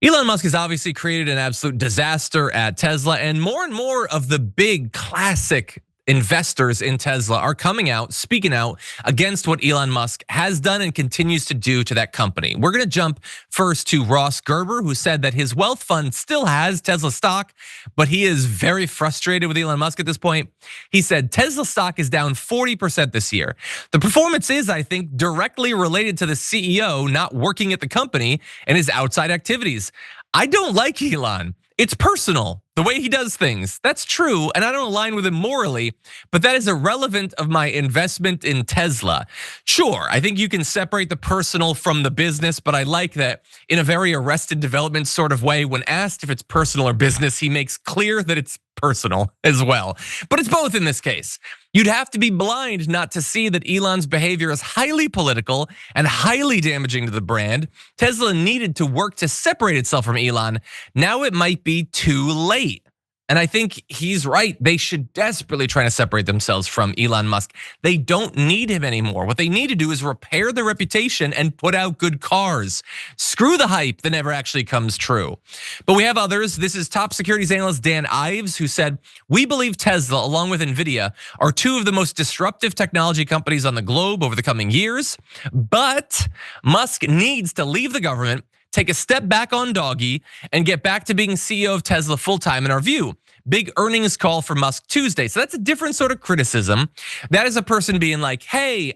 Elon Musk has obviously created an absolute disaster at Tesla, and more of the big classic investors in Tesla are coming out, speaking out against what Elon Musk has done and continues to do to that company. We're gonna jump first to Ross Gerber, who said that his wealth fund still has Tesla stock, but he is very frustrated with Elon Musk at this point. He said Tesla stock is down 40% this year. The performance is, I think, directly related to the CEO not working at the company and his outside activities. I don't like Elon. It's personal, the way he does things. That's true, and I don't align with him morally, but that is irrelevant of my investment in Tesla. Sure, I think you can separate the personal from the business, but I like that in a very Arrested Development sort of way. When asked if it's personal or business, he makes clear that it's personal as well. But it's both in this case. You'd have to be blind not to see that Elon's behavior is highly political and highly damaging to the brand. Tesla needed to work to separate itself from Elon. Now it might be too late. And I think he's right. They should desperately try to separate themselves from Elon Musk. They don't need him anymore. What they need to do is repair their reputation and put out good cars. Screw the hype that never actually comes true. But we have others. This is top securities analyst Dan Ives, who said, "We believe Tesla, along with Nvidia, are two of the most disruptive technology companies on the globe over the coming years. But Musk needs to leave the government, take a step back on doggy, and get back to being CEO of Tesla full-time in our view. Big earnings call for Musk Tuesday." So that's a different sort of criticism. That is a person being like, hey,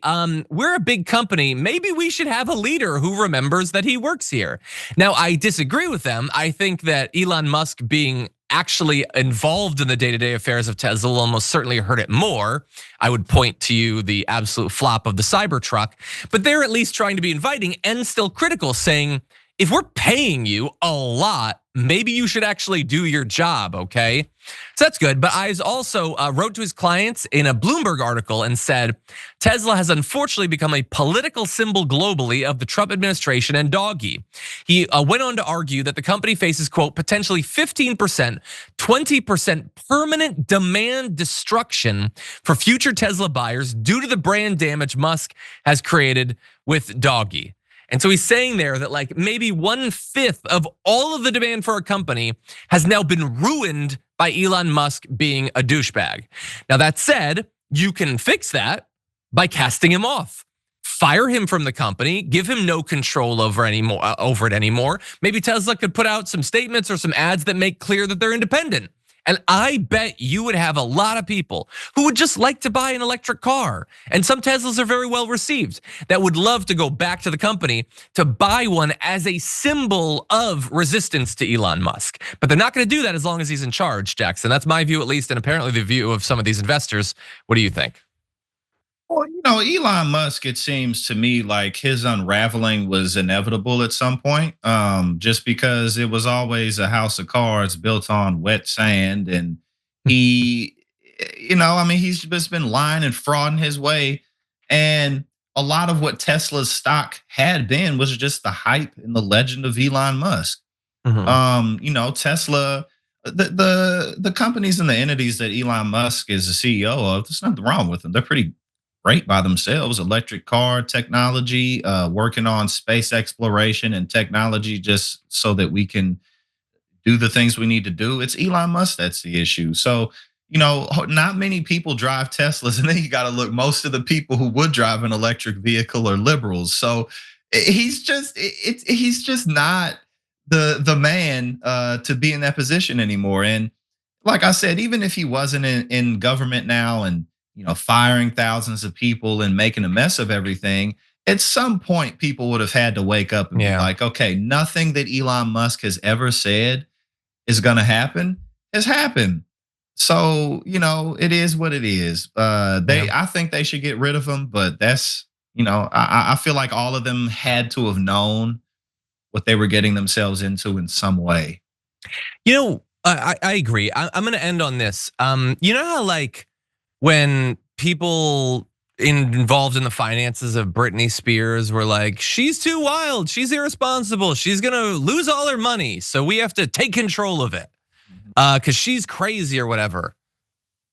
we're a big company. Maybe we should have a leader who remembers that he works here. Now, I disagree with them. I think that Elon Musk being actually involved in the day-to-day affairs of Tesla will almost certainly hurt it more. I would point to you the absolute flop of the Cybertruck, but they're at least trying to be inviting and still critical, saying, if we're paying you a lot, maybe you should actually do your job, okay? So that's good, but Ives also wrote to his clients in a Bloomberg article and said, Tesla has unfortunately become a political symbol globally of the Trump administration and doggy. He went on to argue that the company faces, quote, potentially 15%, 20% permanent demand destruction for future Tesla buyers due to the brand damage Musk has created with doggy. And so he's saying there that like maybe 1/5 of all of the demand for a company has now been ruined by Elon Musk being a douchebag. Now that said, you can fix that by casting him off. Fire him from the company, give him no control over it anymore. Maybe Tesla could put out some statements or some ads that make clear that they're independent. And I bet you would have a lot of people who would just like to buy an electric car. And some Teslas are very well received that would love to go back to the company to buy one as a symbol of resistance to Elon Musk. But they're not gonna do that as long as he's in charge, Jackson. That's my view at least, and apparently the view of some of these investors. What do you think? Well, Elon Musk, it seems to me like his unraveling was inevitable at some point, just because it was always a house of cards built on wet sand. And he, he's just been lying and frauding his way. And a lot of what Tesla's stock had been was just the hype and the legend of Elon Musk. Mhm. Tesla, the companies and the entities that Elon Musk is the CEO of, there's nothing wrong with them. They're pretty great by themselves. Electric car technology, working on space exploration and technology just so that we can do the things we need to do. It's Elon Musk that's the issue. So, not many people drive Teslas, and then you got to look, most of the people who would drive an electric vehicle are liberals. So he's just not the man to be in that position anymore. And like I said, even if he wasn't in government now and firing thousands of people and making a mess of everything, at some point people would have had to wake up and be Yeah. like, okay, nothing that Elon Musk has ever said is going to happen has happened. So, it is what it is. Yeah. I think they should get rid of him, but that's, I feel like all of them had to have known what they were getting themselves into in some way. I agree. I'm gonna end on this. You know how like when people involved in the finances of Britney Spears were like, she's too wild, she's irresponsible, she's gonna lose all her money, so we have to take control of it because she's crazy or whatever.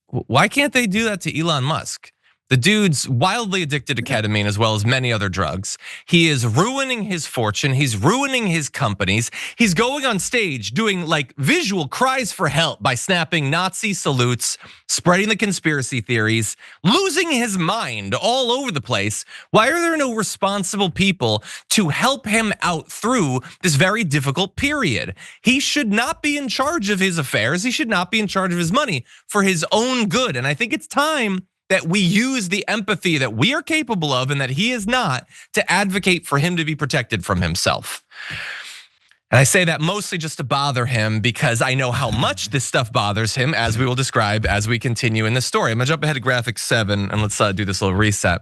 Why can't they do that to Elon Musk? The dude's wildly addicted to ketamine as well as many other drugs. He is ruining his fortune. He's ruining his companies. He's going on stage doing like visual cries for help by snapping Nazi salutes, spreading the conspiracy theories, losing his mind all over the place. Why are there no responsible people to help him out through this very difficult period? He should not be in charge of his affairs. He should not be in charge of his money for his own good. And I think it's time that we use the empathy that we are capable of and that he is not to advocate for him to be protected from himself. And I say that mostly just to bother him because I know how much this stuff bothers him, as we will describe as we continue in this story. I'm gonna jump ahead to graphic 7 and let's do this little reset.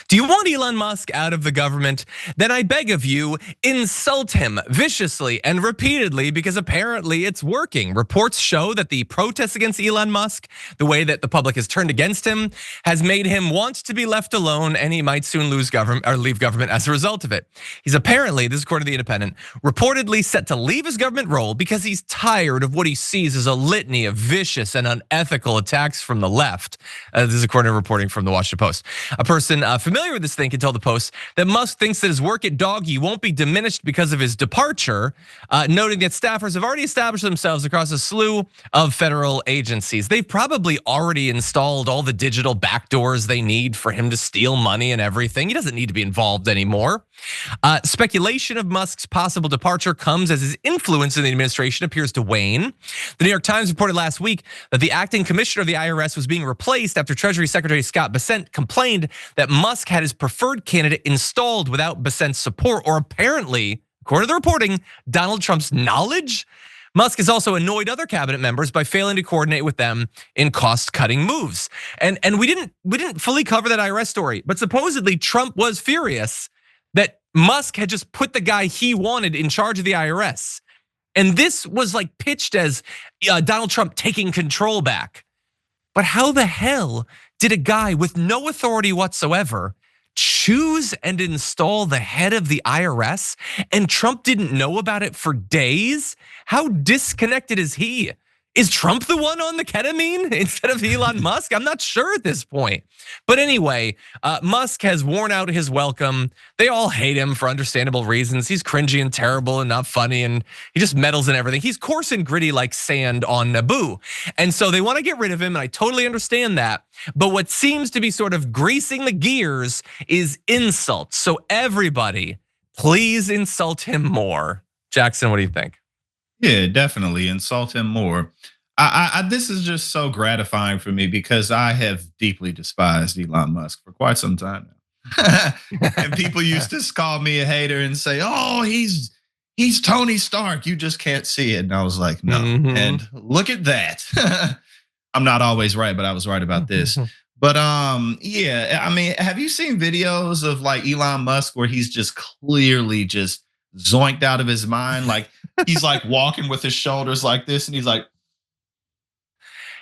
Do you want Elon Musk out of the government? Then I beg of you, insult him viciously and repeatedly because apparently it's working. Reports show that the protests against Elon Musk, the way that the public has turned against him, has made him want to be left alone, and he might soon lose government or leave government as a result of it. He's apparently, this is according to The Independent, reportedly set to leave his government role because he's tired of what he sees as a litany of vicious and unethical attacks from the left. This is according to reporting from the Washington Post. A person familiar with this thing can tell the Post that Musk thinks that his work at Doggy won't be diminished because of his departure, noting that staffers have already established themselves across a slew of federal agencies. They've probably already installed all the digital backdoors they need for him to steal money and everything. He doesn't need to be involved anymore. Speculation of Musk's possible departure comes as his influence in the administration appears to wane. The New York Times reported last week that the acting commissioner of the IRS was being replaced after Treasury Secretary Scott Bessent complained that Musk had his preferred candidate installed without Bessent's support, or apparently, according to the reporting, Donald Trump's knowledge. Musk has also annoyed other cabinet members by failing to coordinate with them in cost-cutting moves. And we didn't fully cover that IRS story, but supposedly Trump was furious that Musk had just put the guy he wanted in charge of the IRS. And this was like pitched as Donald Trump taking control back. But how the hell did a guy with no authority whatsoever choose and install the head of the IRS and Trump didn't know about it for days? How disconnected is he? Is Trump the one on the ketamine instead of Elon Musk? I'm not sure at this point. But anyway, Musk has worn out his welcome. They all hate him for understandable reasons. He's cringy and terrible and not funny, and he just meddles in everything. He's coarse and gritty like sand on Naboo. And so they want to get rid of him, and I totally understand that. But what seems to be sort of greasing the gears is insults. So everybody, please insult him more. Jackson, what do you think? Yeah, definitely insult him more. This is just so gratifying for me because I have deeply despised Elon Musk for quite some time now. And people used to call me a hater and say, "Oh, he's Tony Stark. You just can't see it." And I was like, "No." And look at that. I'm not always right, but I was right about this. But yeah, I mean, have you seen videos of like Elon Musk where he's just clearly just zoinked out of his mind? Like he's like walking with his shoulders like this, and he's like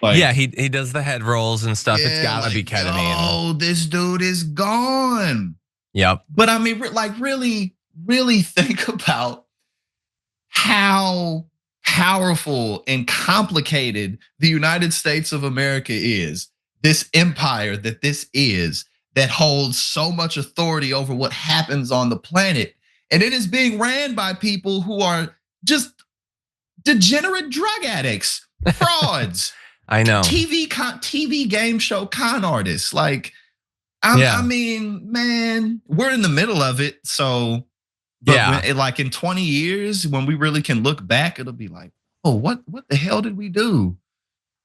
yeah, he does the head rolls and stuff. It's gotta be ketamine. Oh, this dude is gone. Yep. But I mean, like really think about how powerful and complicated the United States of America is. This empire that this is, that holds so much authority over what happens on the planet. And it is being ran by people who are just degenerate drug addicts, frauds. I know. TV game show con artists. Like, I mean, man, we're in the middle of it. So, but like in 20 years, when we really can look back, it'll be like, oh, what the hell did we do?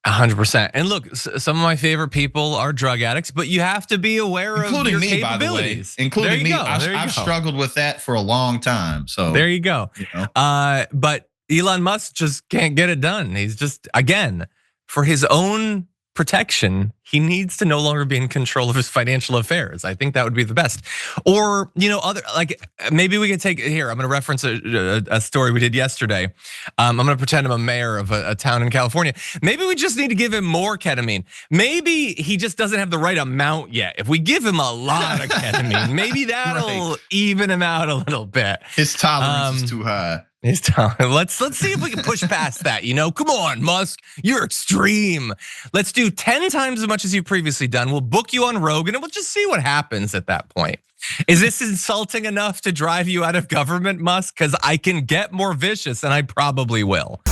100%. And look, some of my favorite people are drug addicts, but you have to be aware of your me, capabilities. By the way. Including me. I've struggled with that for a long time. So there you go. You know? But Elon Musk just can't get it done. He's just, again, for his own protection, he needs to no longer be in control of his financial affairs. I think that would be the best. Or, other, like maybe we could take here. I'm gonna reference a story we did yesterday. I'm gonna pretend I'm a mayor of a town in California. Maybe we just need to give him more ketamine. Maybe he just doesn't have the right amount yet. If we give him a lot of ketamine, maybe that'll even him out a little bit. His tolerance is too high. He's telling. Let's see if we can push past that. Come on, Musk, you're extreme. Let's do 10 times as much as you've previously done. We'll book you on Rogan, and we'll just see what happens at that point. Is this insulting enough to drive you out of government, Musk? Because I can get more vicious, and I probably will.